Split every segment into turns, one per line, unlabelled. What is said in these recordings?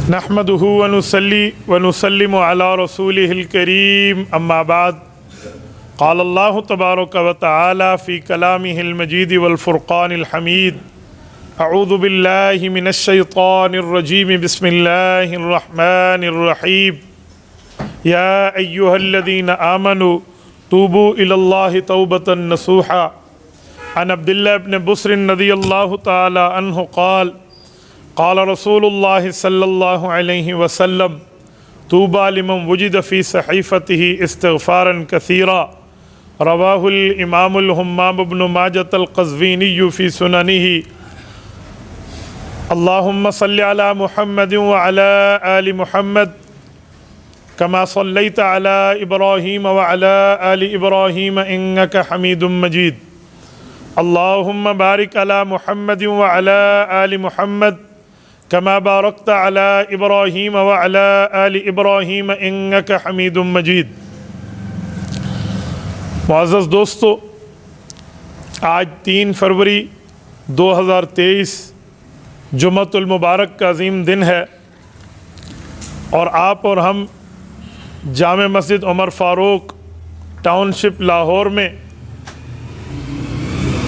नहमदुहु व नुसल्ली व नुसल्लिमु अला रसूलिहिल करीम अम्मा बाद क़ाल अल्लाहु तबारक व तआला फ़ी कलामिहिल मजीद वल फ़ुरक़ानिल हमीद अऊज़ु बिल्लाहि मिनश शैतानिर रजीम बिस्मिल्लाहिर रहमानिर रहीम या अय्युहल्लज़ीना आमनु तूबू इलल्लाहि तौबतन नसूहा अन अब्दुल्लाह इब्न बुस्र रज़ियल्लाहु तआला अन्हु क़ाल क़ाल रसूलुल्लाह सल्लल्लाहु अलैहि वसल्लम तूबा लिमन वुजिद फ़ी सहीफ़तिही इस्तिग़फ़ारन कसीरा रवाहुल इमामुल हुम्माम इब्न माजह क़ज़वीनी फ़ी सुननिही अल्लाहुम्मा सल्लि अला मुहम्मद व अला आलि मुहम्मद कमा सल्लैता अला इब्राहीम व अला आलि इब्राहीम इन्नका हमीदुम मजीद अल्लाहुम्मा बारिक अला मुहम्मद व अला आलि मुहम्मद कमा बारकता अला इब्राहीम व अला आलि इब्राहीम इन्नका हमीदुम मजीद। मुअज़्ज़ज़ दोस्तों, आज 3 फरवरी 2023 जुम्मतुल मुबारक का अज़ीम दिन है और आप और हम जामे मस्जिद उमर फ़ारूक टाउनशिप लाहौर में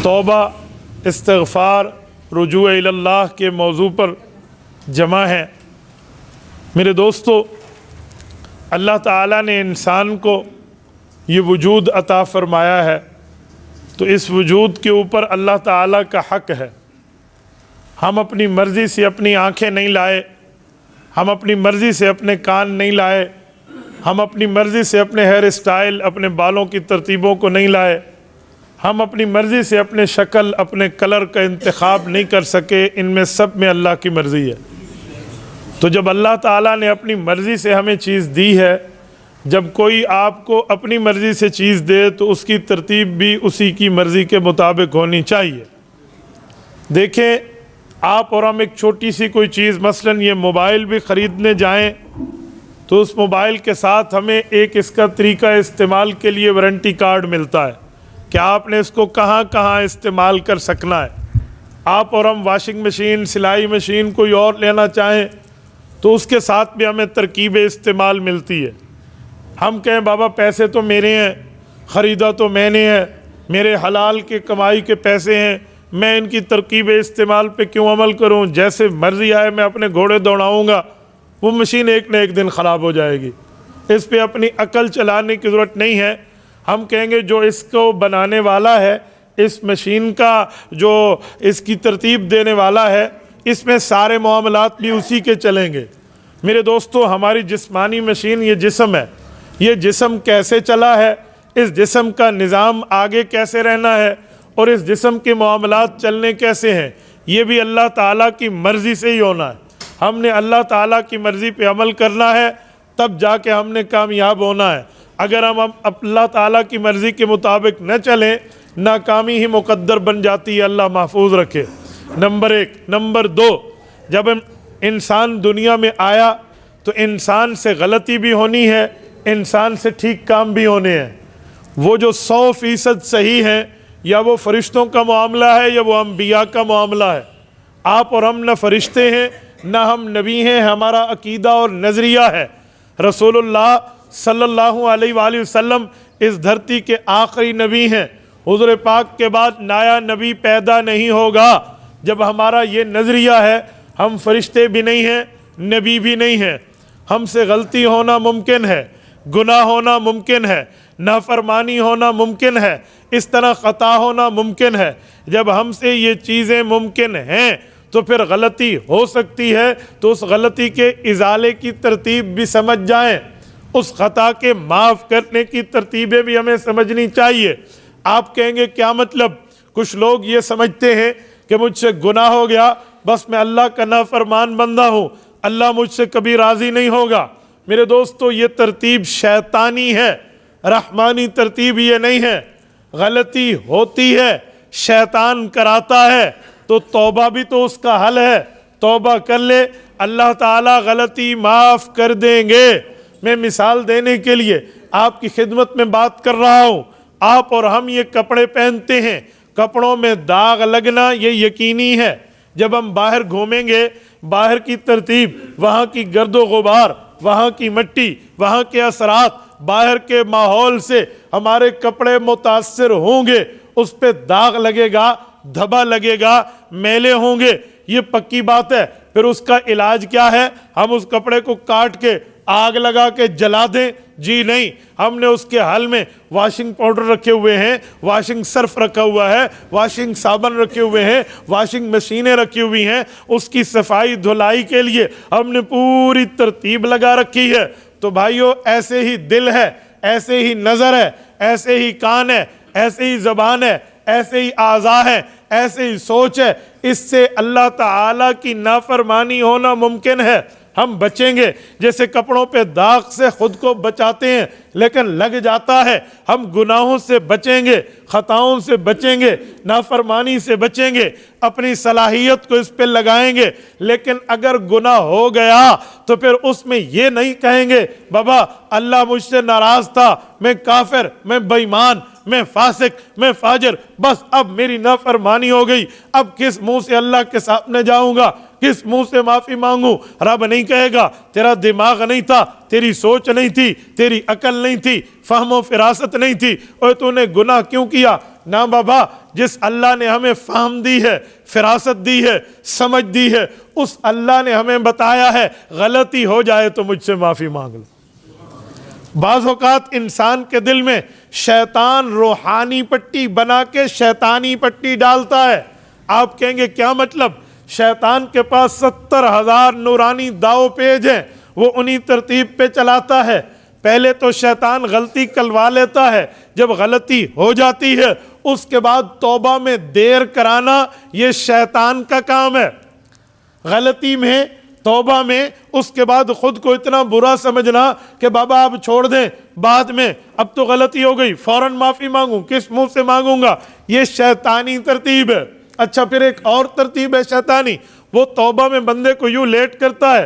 तौबा इस्तिग़फ़ार रुजू इलल्लाह के मौजू पर जमा है। मेरे दोस्तों, अल्लाह ताला ने इंसान को ये वजूद अता फ़रमाया है, तो इस वजूद के ऊपर अल्लाह ताला का हक़ है। हम अपनी मर्ज़ी से अपनी आँखें नहीं लाए, हम अपनी मर्ज़ी से अपने कान नहीं लाए, हम अपनी मर्ज़ी से अपने हेयर स्टाइल, अपने बालों की तरतीबों को नहीं लाए, हम अपनी मर्ज़ी से अपने शक्ल, अपने कलर का इंतखाब नहीं कर सके। इनमें सब में अल्लाह की मर्ज़ी है। तो जब अल्लाह ताला ने अपनी मर्ज़ी से हमें चीज़ दी है, जब कोई आपको अपनी मर्ज़ी से चीज़ दे तो उसकी तरतीब भी उसी की मर्ज़ी के मुताबिक होनी चाहिए। देखें, आप और हम एक छोटी सी कोई चीज़, मसलन ये मोबाइल भी ख़रीदने जाएं तो उस मोबाइल के साथ हमें एक इसका तरीका इस्तेमाल के लिए वारंटी कार्ड मिलता है कि आपने इसको कहाँ कहाँ इस्तेमाल कर सकना है। आप और हम वॉशिंग मशीन, सिलाई मशीन कोई और लेना चाहें तो उसके साथ भी हमें तरकीब इस्तेमाल मिलती है। हम कहें बाबा पैसे तो मेरे हैं, ख़रीदा तो मैंने है, मेरे हलाल के कमाई के पैसे हैं, मैं इनकी तरकीब इस्तेमाल पे क्यों अमल करूं? जैसे मर्ज़ी आए मैं अपने घोड़े दौड़ाऊंगा, वो मशीन एक न एक दिन ख़राब हो जाएगी। इस पे अपनी अकल चलाने की ज़रूरत नहीं है। हम कहेंगे जो इसको बनाने वाला है, इस मशीन का जो इसकी तरतीब देने वाला है, इसमें सारे मामलात भी उसी के चलेंगे। मेरे दोस्तों, हमारी जिस्मानी मशीन ये जिस्म है, ये जिस्म कैसे चला है, इस जिस्म का निज़ाम आगे कैसे रहना है और इस जिस्म के मामलात चलने कैसे हैं, ये भी अल्लाह ताला की मर्ज़ी से ही होना है। हमने अल्लाह ताला की मर्ज़ी पे अमल करना है, तब जाके हमने कामयाब होना है। अगर हम अल्लाह ताला की मर्ज़ी के मुताबिक न चलें, नाकामी ही मुक़द्दर बन जाती है। अल्लाह महफूज रखे। नंबर 1। नंबर 2, जब इंसान दुनिया में आया तो इंसान से गलती भी होनी है, इंसान से ठीक काम भी होने हैं। वो जो 100% सही है, या वो फरिश्तों का मामला है या वो अम्बिया का मामला है। आप और हम न फरिश्ते हैं, न हम नबी हैं, हमारा अकीदा और नज़रिया है। रसूलुल्लाह सल्लल्लाहु अलैहि वसल्लम इस धरती के आखिरी नबी हैं। हुज़ूर पाक के बाद नया नबी पैदा नहीं होगा। जब हमारा ये नज़रिया है, हम फरिश्ते भी नहीं हैं, नबी भी नहीं हैं, हमसे गलती होना मुमकिन है, गुनाह होना मुमकिन है, नाफरमानी होना मुमकिन है, इस तरह ख़ता होना मुमकिन है। जब हमसे ये चीज़ें मुमकिन हैं तो फिर गलती हो सकती है, तो उस गलती के इज़ाले की तरतीब भी समझ जाएं, उस ख़ता के माफ़ करने की तरतीबें भी हमें समझनी चाहिए। आप कहेंगे क्या मतलब? कुछ लोग ये समझते हैं कि मुझसे गुनाह हो गया, बस मैं अल्लाह का नाफरमान बंदा हूँ, अल्लाह मुझसे कभी राज़ी नहीं होगा। मेरे दोस्तों, ये तरतीब शैतानी है, रहमानी तरतीब ये नहीं है। गलती होती है, शैतान कराता है, तो तौबा भी तो उसका हल है। तौबा कर ले, अल्लाह ताला गलती माफ़ कर देंगे। मैं मिसाल देने के लिए आपकी खिदमत में बात कर रहा हूँ। आप और हम ये कपड़े पहनते हैं, कपड़ों में दाग लगना ये यकीनी है। जब हम बाहर घूमेंगे, बाहर की तरतीब, वहाँ की गर्दो गुबार, वहाँ की मिट्टी, वहाँ के असरात, बाहर के माहौल से हमारे कपड़े मुतासिर होंगे, उस पे दाग लगेगा, धब्बा लगेगा, मैले होंगे, ये पक्की बात है। फिर उसका इलाज क्या है? हम उस कपड़े को काट के आग लगा के जला दें? जी नहीं, हमने उसके हल में वॉशिंग पाउडर रखे हुए हैं, वॉशिंग सर्फ रखा हुआ है, वॉशिंग साबुन रखे हुए हैं, वॉशिंग मशीनें रखी हुई हैं, उसकी सफाई धुलाई के लिए हमने पूरी तरतीब लगा रखी है। तो भाइयों, ऐसे ही दिल है, ऐसे ही नज़र है, ऐसे ही कान है, ऐसे ही ज़बान है, ऐसे ही आज़ा है, ऐसे ही सोच है। इससे अल्लाह ताला की नाफरमानी होना मुमकिन है। हम बचेंगे, जैसे कपड़ों पे दाग से खुद को बचाते हैं लेकिन लग जाता है, हम गुनाहों से बचेंगे, खताओं से बचेंगे, नाफरमानी से बचेंगे, अपनी सलाहियत को इस पे लगाएंगे। लेकिन अगर गुनाह हो गया तो फिर उसमें ये नहीं कहेंगे बाबा अल्लाह मुझसे नाराज था, मैं काफिर, मैं बेईमान, मैं फासिक, मैं फाजिर, बस अब मेरी नाफरमानी हो गई, अब किस मुंह से अल्लाह के सामने जाऊंगा, किस मुंह से माफी मांगू? रब नहीं कहेगा तेरा दिमाग नहीं था, तेरी सोच नहीं थी, तेरी अकल नहीं थी, फहमो फिरासत नहीं थी, और तूने गुनाह क्यों किया? ना बाबा, जिस अल्लाह ने हमें फहम दी है, फिरासत दी है, समझ दी है, उस अल्लाह ने हमें बताया है गलती हो जाए तो मुझसे माफी मांग लो। बाज़ औक़ात इंसान के दिल में शैतान रूहानी पट्टी बना के शैतानी पट्टी डालता है। आप कहेंगे क्या मतलब? शैतान के पास 70,000 नूरानी दाव पेज हैं, वो उन्हीं तरतीब पे चलाता है। पहले तो शैतान गलती कलवा लेता है, जब गलती हो जाती है उसके बाद तौबा में देर कराना ये शैतान का काम है। गलती में, तौबा में, उसके बाद खुद को इतना बुरा समझना कि बाबा अब छोड़ दें, बाद में, अब तो गलती हो गई, फौरन माफी मांगूं, किस मुंह से मांगूंगा? ये शैतानी तरतीब है। अच्छा, फिर एक और तरतीब है शैतानी, वो तौबा में बंदे को यूं लेट करता है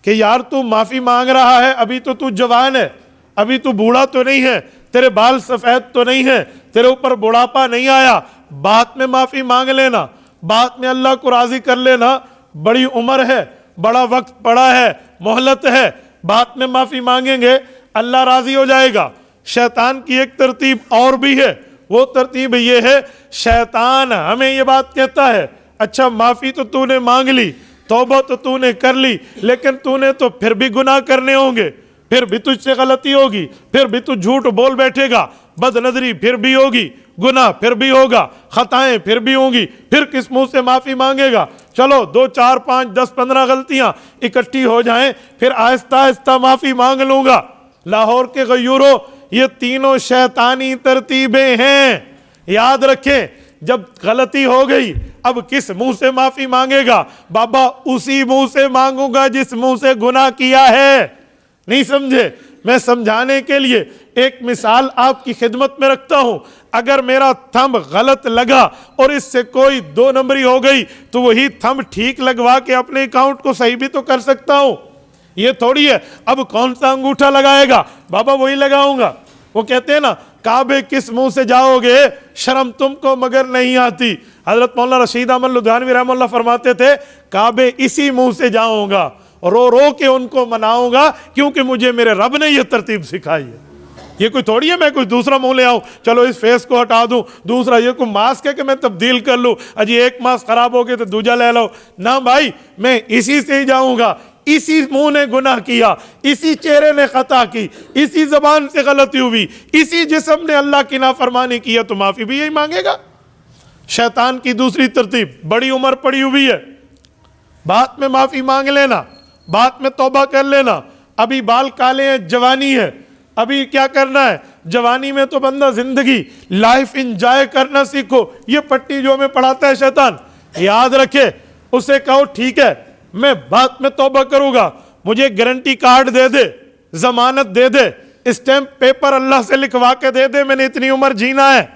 कि यार तू माफी मांग रहा है, अभी तो तू जवान है, अभी तू बूढ़ा तो नहीं है, तेरे बाल सफेद तो नहीं है, तेरे ऊपर बुढ़ापा नहीं आया, बाद में माफी मांग लेना, बाद में अल्लाह को राजी कर लेना, बड़ी उम्र है, बड़ा वक्त पड़ा है, मोहलत है, बाद में माफी मांगेंगे अल्लाह राजी हो जाएगा। शैतान की एक तरतीब और भी है, वो तरतीब ये है, शैतान हमें ये बात कहता है, अच्छा माफी तो तूने मांग ली, तौबा तो तूने कर ली, लेकिन तूने तो फिर भी गुनाह करने होंगे, फिर भी तुझसे गलती होगी, फिर भी तू झूठ बोल बैठेगा, बदनजरी फिर भी होगी, गुनाह फिर भी होगा, खताएं फिर भी होंगी, फिर किस मुंह से माफी मांगेगा? चलो 2, 4, 5, 10, 15 गलतियां इकट्ठी हो जाएं, फिर आहिस्ता आहिस्ता माफी मांग लूंगा। लाहौर के गयूरों, ये तीनों शैतानी तरतीबें हैं, याद रखें। जब गलती हो गई अब किस मुंह से माफी मांगेगा? बाबा उसी मुंह से मांगूंगा जिस मुंह से गुनाह किया है। नहीं समझे? मैं समझाने के लिए एक मिसाल आपकी खिदमत में रखता हूं। अगर मेरा थंब गलत लगा और इससे कोई 2 नंबरी हो गई तो वही थंब ठीक लगवा के अपने अकाउंट को सही भी तो कर सकता हूं। ये थोड़ी है अब कौन सा अंगूठा लगाएगा? बाबा वही लगाऊंगा। वो कहते हैं ना, काबे किस मुंह से जाओगे, शर्म तुमको मगर नहीं आती। हजरत मौलाना रशीद अहमद लुधियानवी रहमतुल्लाह फरमाते थे, काबे इसी मुंह से जाऊंगा, रो रो के उनको मनाऊंगा, क्योंकि मुझे मेरे रब ने यह तरतीब सिखाई है। ये कोई थोड़ी है मैं कोई दूसरा मुंह ले आऊं, चलो इस फेस को हटा दूं, दूसरा ये कोई मास्क है कि मैं तब्दील कर लूं, अजी एक मास्क खराब हो गया तो दूजा ले लो ना। भाई मैं इसी से ही जाऊंगा। इसी मुंह ने गुनाह किया, इसी चेहरे ने खता की, इसी जबान से गलती हुई, इसी जिस्म ने अल्लाह की नाफरमानी किया, तो माफी भी यही मांगेगा। शैतान की दूसरी तरतीब, बड़ी उम्र पड़ी हुई है, बाद में माफी मांग लेना, बाद में तौबा कर लेना। अभी बाल काले हैं, जवानी है, अभी क्या करना है? जवानी में तो बंदा जिंदगी लाइफ इंजॉय करना सीखो। ये पट्टी जो हमें पढ़ाता है शैतान, याद रखे, उसे कहो ठीक है मैं बाद में तौबा करूंगा, मुझे गारंटी कार्ड दे दे, जमानत दे दे, स्टैंप पेपर अल्लाह से लिखवा के दे दे, मैंने इतनी उम्र जीना है,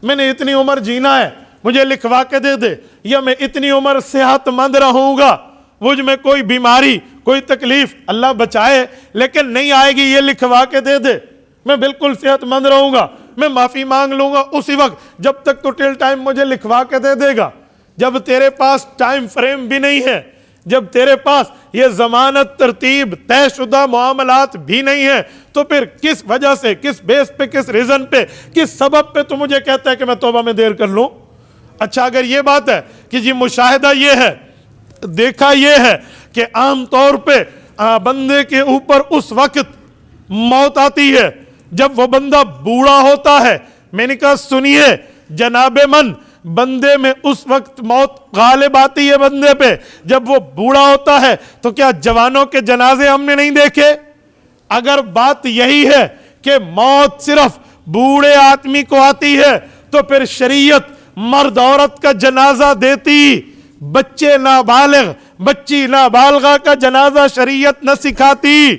मैंने इतनी उम्र जीना है, मुझे लिखवा के दे दे, या मैं इतनी उम्र सेहतमंद रहूंगा, मुझ में कोई बीमारी कोई तकलीफ अल्लाह बचाए लेकिन नहीं आएगी, ये लिखवा के दे दे, मैं बिल्कुल सेहतमंद रहूंगा, मैं माफी मांग लूंगा उसी वक्त। जब तक तो टिल टाइम मुझे लिखवा के दे देगा। जब तेरे पास टाइम फ्रेम भी नहीं है, जब तेरे पास ये जमानत तरतीब तयशुदा मामलात भी नहीं है, तो फिर किस वजह से, किस बेस पे, किस रीजन पे, किस सबब पे तू मुझे कहता है कि मैं तौबा में देर कर लूं? अच्छा, अगर ये बात है कि जी मुशाहिदा ये है, देखा ये है कि आम तौर पे बंदे के ऊपर उस वक्त मौत आती है जब वो बंदा बूढ़ा होता है। मैंने कहा सुनिए जनाबे मन, बंदे में उस वक्त मौत गालिब आती है बंदे पे जब वो बूढ़ा होता है। तो क्या जवानों के जनाजे हमने नहीं देखे? अगर बात यही है कि मौत सिर्फ बूढ़े आदमी को आती है, तो फिर शरीयत मर्द औरत का जनाजा देती, बच्चे नाबालिग बच्ची नाबालगा का जनाजा शरीयत न सिखाती,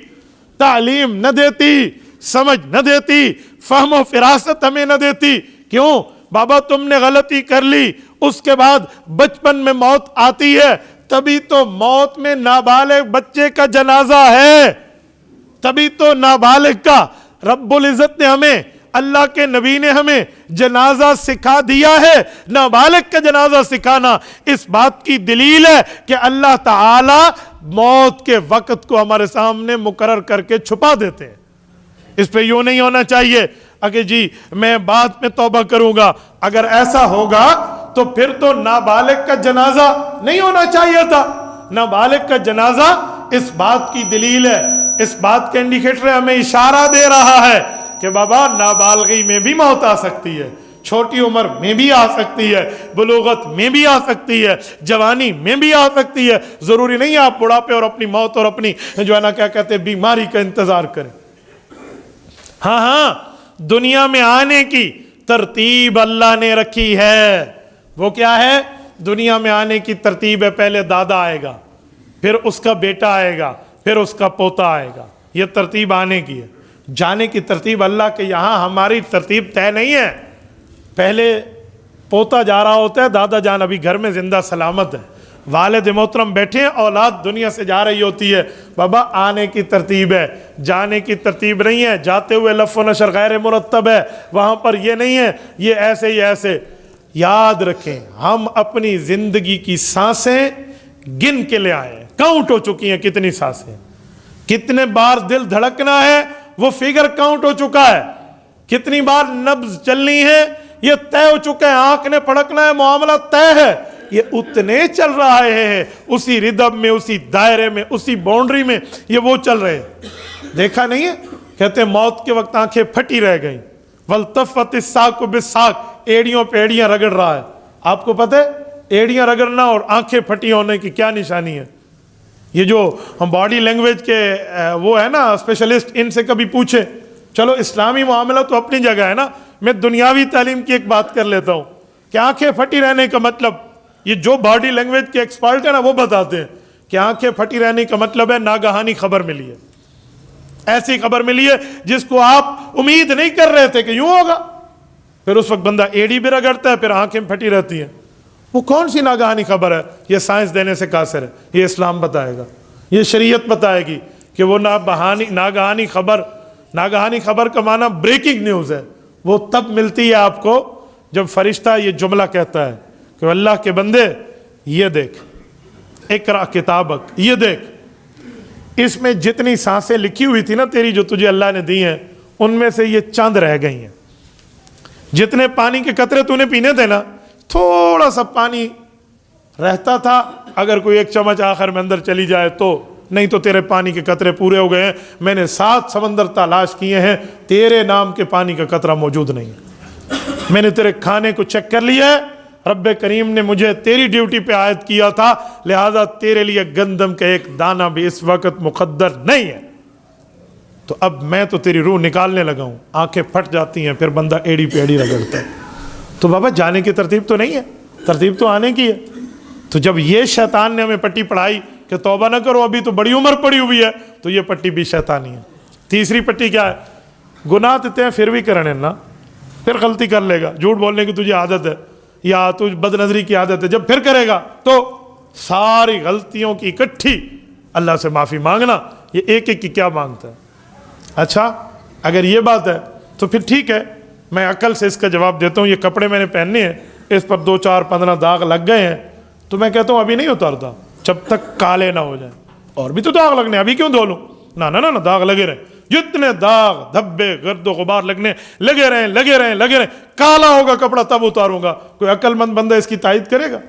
तालीम न देती, समझ न देती, फहम फिरासत हमें न देती। क्यों? बाबा तुमने गलती कर ली, उसके बाद बचपन में मौत आती है, तभी तो मौत में नाबालिग बच्चे का जनाजा है, तभी तो नाबालिग का रब्बुल इज्जत ने हमें, अल्लाह के नबी ने हमें जनाजा सिखा दिया है। नाबालिग का जनाजा सिखाना इस बात की दलील है कि अल्लाह ताला मौत के वक्त को हमारे सामने मुकर्रर करके छुपा देते हैं। इस पे यूं नहीं होना चाहिए अगर जी मैं बाद में तौबा करूंगा। अगर ऐसा होगा तो फिर तो नाबालिग का जनाजा नहीं होना चाहिए था। नाबालिग का जनाजा इस बात की दलील है, इस बात का इंडिकेटर है, हमें इशारा दे रहा है कि बाबा नाबालगी में भी मौत आ सकती है, छोटी उम्र में भी आ सकती है, बुलूगत में भी आ सकती है, जवानी में भी आ सकती है। जरूरी नहीं है आप बुढ़ापे और अपनी मौत और अपनी जो है ना क्या कहते हैं बीमारी का इंतजार करें। हाँ हाँ, दुनिया में आने की तरतीब अल्लाह ने रखी है। वो क्या है? दुनिया में आने की तरतीब है, पहले दादा आएगा, फिर उसका बेटा आएगा, फिर उसका पोता आएगा। ये तरतीब आने की है। जाने की तरतीब अल्लाह के यहाँ, हमारी तरतीब तय नहीं है। पहले पोता जा रहा होता है, दादा जान अभी घर में जिंदा सलामत है, वालिद मोहतरम बैठे हैं, औलाद दुनिया से जा रही होती है। बाबा आने की तरतीब है, जाने की तरतीब नहीं है। जाते हुए लफ़ व नशर गैर मुरत्तब है, वहाँ पर ये नहीं है ये ऐसे ही ऐसे। याद रखें, हम अपनी ज़िंदगी की सांसें गिन के ले आए हैं, काउंट हो चुकी हैं कितनी सांसें, कितने बार दिल धड़कना है वो फिगर काउंट हो चुका है, कितनी बार नब्ज चलनी है ये तय हो चुका है, आंख ने फड़कना है मामला तय है। ये उतने चल रहा है, उसी रिदम में, उसी दायरे में, उसी बाउंड्री में ये वो चल रहे हैं। देखा नहीं है? कहते मौत के वक्त आंखें फटी रह गई, वल्तफ़त इस्साक़ बिस्साक़, एड़ियों पे एड़ियां रगड़ रहा है। आपको पता है एड़ियां रगड़ना और आंखें फटी होने की क्या निशानी है? ये जो हम बॉडी लैंग्वेज के वो है ना स्पेशलिस्ट, इनसे कभी पूछे। चलो इस्लामी मामला तो अपनी जगह है ना, मैं दुनियावी तालीम की एक बात कर लेता हूँ कि आंखें फटी रहने का मतलब, ये जो बॉडी लैंग्वेज के एक्सपर्ट है ना वो बताते हैं कि आंखें फटी रहने का मतलब है नागहानी खबर मिली है, ऐसी खबर मिली है जिसको आप उम्मीद नहीं कर रहे थे कि यूं होगा। फिर उस वक्त बंदा एड़ी भी रगड़ता है, फिर आंखें फटी रहती हैं। वो कौन सी नागहानी खबर है? ये साइंस देने से कासिर है, ये इस्लाम बताएगा, ये शरीयत बताएगी कि वो नागहानी खबर का माना ब्रेकिंग न्यूज़ है। वो तब मिलती है आपको जब फरिश्ता ये जुमला कहता है कि अल्लाह के बंदे ये देख, इकरा किताबक, ये देख, इसमें जितनी सांसें लिखी हुई थी ना तेरी, जो तुझे अल्लाह ने दी हैं, उनमें से ये चंद रह गई हैं। जितने पानी के कतरे तूने पीने थे ना, थोड़ा सा पानी रहता था, अगर कोई एक चम्मच आखिर में अंदर चली जाए तो, नहीं तो तेरे पानी के कतरे पूरे हो गए हैं। मैंने 7 समंदर तलाश किए हैं, तेरे नाम के पानी का कतरा मौजूद नहीं है। मैंने तेरे खाने को चेक कर लिया है, रब्बे करीम ने मुझे तेरी ड्यूटी पे आयद किया था, लिहाजा तेरे लिए गंदम का एक दाना भी इस वक्त मुकद्दर नहीं है। तो अब मैं तो तेरी रूह निकालने लगा हूँ। आंखें फट जाती हैं, फिर बंदा एड़ी पे एड़ी रगड़ता है। तो बाबा जाने की तरतीब तो नहीं है, तरतीब तो आने की है। तो जब ये शैतान ने हमें पट्टी पढ़ाई कि तौबा ना करो, अभी तो बड़ी उम्र पड़ी हुई है, तो ये पट्टी भी शैतानी है। तीसरी पट्टी क्या है? गुनाह देते हैं फिर भी करने ना, फिर गलती कर लेगा, झूठ बोलने की तुझे आदत है या तुझ बदनजरी की आदत है, जब फिर करेगा तो सारी गलतियों की इकट्ठी अल्लाह से माफ़ी मांगना। ये एक एक की क्या मांगता है? अच्छा, अगर ये बात है तो फिर ठीक है, मैं अकल से इसका जवाब देता हूँ। ये कपड़े मैंने पहनने हैं, इस पर 2, 4, 15 दाग लग गए हैं, तो मैं कहता हूँ अभी नहीं उतारता, जब तक काले ना हो जाए। और भी तो दाग लगने, अभी क्यों धो लूं? ना ना ना ना, दाग लगे रहे, जितने दाग धब्बे गर्दो गुबार लगने लगे रहे लगे रहे लगे रहे, काला होगा कपड़ा तब उतारूंगा। कोई अक्लमंद बंदा इसकी तायद करेगा?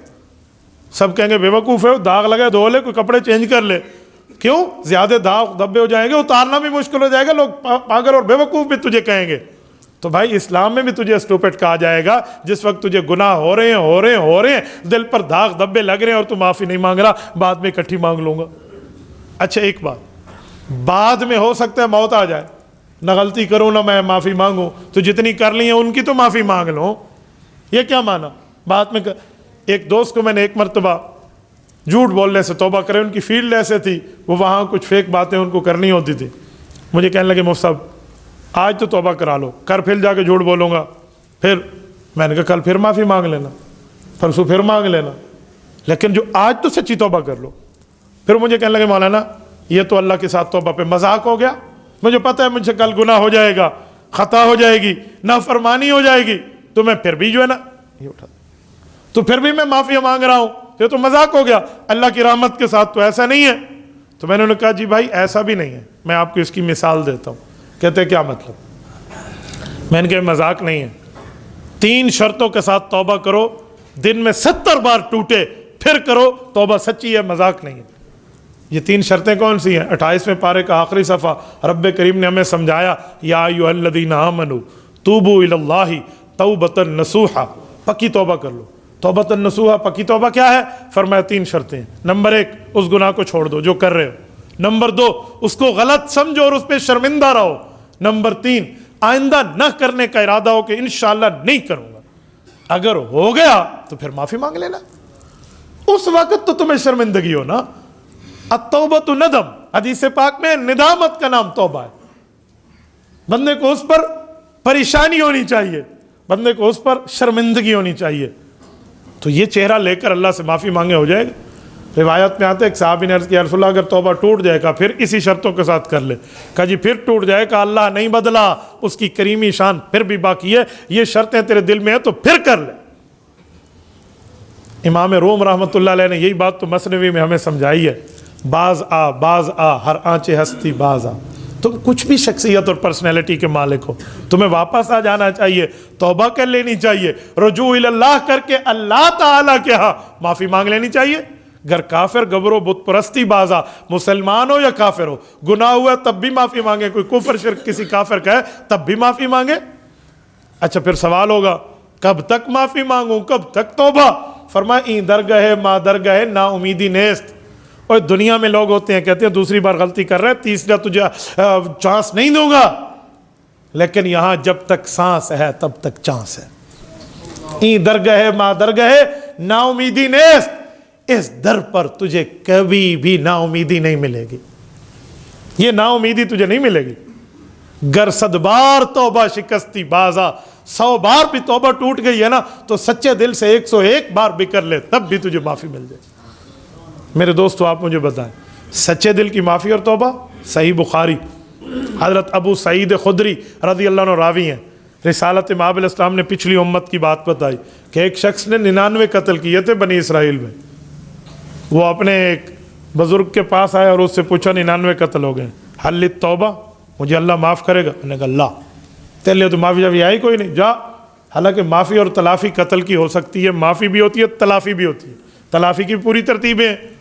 सब कहेंगे बेवकूफ़ है, दाग लगे धो ले, कोई कपड़े चेंज कर ले। क्यों? ज्यादा दाग धब्बे हो जाएंगे, उतारना भी मुश्किल हो जाएगा, लोग पागल और बेवकूफ़ भी तुझे कहेंगे। तो भाई इस्लाम में भी तुझे स्टूपिड कहा जाएगा जिस वक्त तुझे गुनाह हो रहे हैं हो रहे हैं हो रहे हैं, दिल पर दाग धब्बे लग रहे हैं और तू माफ़ी नहीं मांग रहा, बाद में इकट्ठी मांग लूंगा। अच्छा एक बात, बाद में हो सकता है मौत आ जाए, ना गलती करूं ना मैं माफ़ी मांगूं, तो जितनी कर ली है उनकी तो माफ़ी मांग लो। ये क्या माना? बाद में एक दोस्त को मैंने एक मरतबा झूठ बोलने से तौबा करे, उनकी फील्ड ऐसे थी, वो वहाँ कुछ फेक बातें उनको करनी होती थी। मुझे कहने लगे मुफ्ती साहब आज तो तौबा करा लो, कर फिर जाके झूठ बोलूँगा। फिर मैंने कहा कल फिर माफ़ी मांग लेना, परसों फिर मांग लेना, लेकिन जो आज तो सच्ची तौबा कर लो। फिर मुझे कहने लगे मौलाना ये तो अल्लाह के साथ तौबा पे मजाक हो गया, मुझे पता है मुझसे कल गुनाह हो जाएगा, खता हो जाएगी, नाफरमानी हो जाएगी, तो मैं फिर भी जो है ना ये उठा, तो फिर भी मैं माफ़ी मांग रहा हूँ, ये तो मजाक हो गया, अल्लाह की रहमत के साथ तो ऐसा नहीं है। तो मैंने उन्हें कहा जी भाई ऐसा भी नहीं है, मैं आपको इसकी मिसाल देता हूँ। कहते क्या मतलब? मैंने कहा मजाक नहीं है, 3 शर्तों के साथ तौबा करो, दिन में 70 बार टूटे फिर करो, तौबा सच्ची है, मजाक नहीं है। ये 3 शर्तें कौन सी हैं? 28वें पारे का आखिरी सफ़ा, रब्बे करीम ने हमें समझाया, या अय्युहल्लज़ीना आमनू तूबू इलल्लाहि तौबतन नसूहा, पक्की तौबा कर लो। तौबतन नसूहा, पक्की तौबा क्या है? फरमाया 3 शर्तें हैं। नंबर 1, उस गुनाह को छोड़ दो जो कर रहे हो। नंबर 2, उसको गलत समझो और उस पर शर्मिंदा रहो। नंबर 3, आइंदा न करने का इरादा हो कि इंशाअल्लाह नहीं करूंगा। अगर हो गया तो फिर माफी मांग लेना, उस वक्त तो तुम्हें शर्मिंदगी हो ना। अत्तौबतु नदम, हदीस पाक में निदामत का नाम तौबा है। बंदे को उस पर परेशानी होनी चाहिए, बंदे को उस पर शर्मिंदगी होनी चाहिए, तो ये चेहरा लेकर अल्लाह से माफ़ी मांगे हो जाएगा। रिवायत में आते एक साहबी ने अर्ज़ किया, या रसूलल्लाह अगर तौबा टूट जाएगा फिर इसी शर्तों के साथ कर ले। कहा जी फिर टूट जाएगा, अल्लाह नहीं बदला, उसकी करीमी शान फिर भी बाकी है, ये शर्तें तेरे दिल में है तो फिर कर ले। इमाम रोम रहमतुल्लाह अलैह ने यही बात तो मसनवी में हमें समझाई है, बाज आ हर आंचे हस्ती बाज आ। तुम कुछ भी शख्सियत और पर्सनैलिटी के मालिक हो, तुम्हें वापस आ जाना चाहिए, तौबा कर लेनी चाहिए, रुजू इल्लाह करके अल्लाह ताला के यहाँ माफ़ी मांग लेनी चाहिए। घर काफिर गबरो बुत परस्ती बाजा, मुसलमान हो या काफिर हो, गुनाह हुआ तब भी माफ़ी मांगे, कोई कुफर शिर्क किसी काफिर का है तब भी माफ़ी मांगे। अच्छा फिर सवाल होगा कब तक माफ़ी मांगूं, कब तक तौबा? फरमाया ई दरगहे मा दरगहे ना उम्मीदी नेस्त। और दुनिया में लोग होते हैं कहते हैं दूसरी बार गलती कर रहे हैं, तीसरा तुझे चांस नहीं दूंगा, लेकिन यहां जब तक सांस है तब तक चांस है। ई दरगहे मा दरगहे ना उम्मीदी नेस्त, इस दर पर तुझे कभी भी ना उम्मीदी नहीं मिलेगी, ये ना उम्मीदी तुझे नहीं मिलेगी। गर सदबार तौबा शिकस्ती बाजा, 100 बार भी तौबा टूट गई है ना तो सच्चे दिल से 101 बार भी कर ले तब भी तुझे माफ़ी मिल जाए। मेरे दोस्तों आप मुझे बताएं, सच्चे दिल की माफ़ी और तौबा। सही बुखारी, हज़रत अबू सईद खुदरी रज़ी अल्लाह अन्हु रावी हैं, रिसालत इमाम इस्लाम ने पिछली उम्मत की बात बताई कि एक शख्स ने 99 कत्ल किए थे बनी इसराइल में। वो अपने एक बुज़ुर्ग के पास आया और उससे पूछा 99 कत्ल हो गए, हल तौबा, मुझे अल्लाह माफ़ करेगा? मैंने कहा अल्लाह तेरे लिए तो माफ़ी जब आई कोई नहीं, जा। हालांकि माफ़ी और तलाफ़ी कत्ल की हो सकती है, माफ़ी भी होती है तलाफ़ी भी होती है, तलाफ़ी की पूरी तरतीबें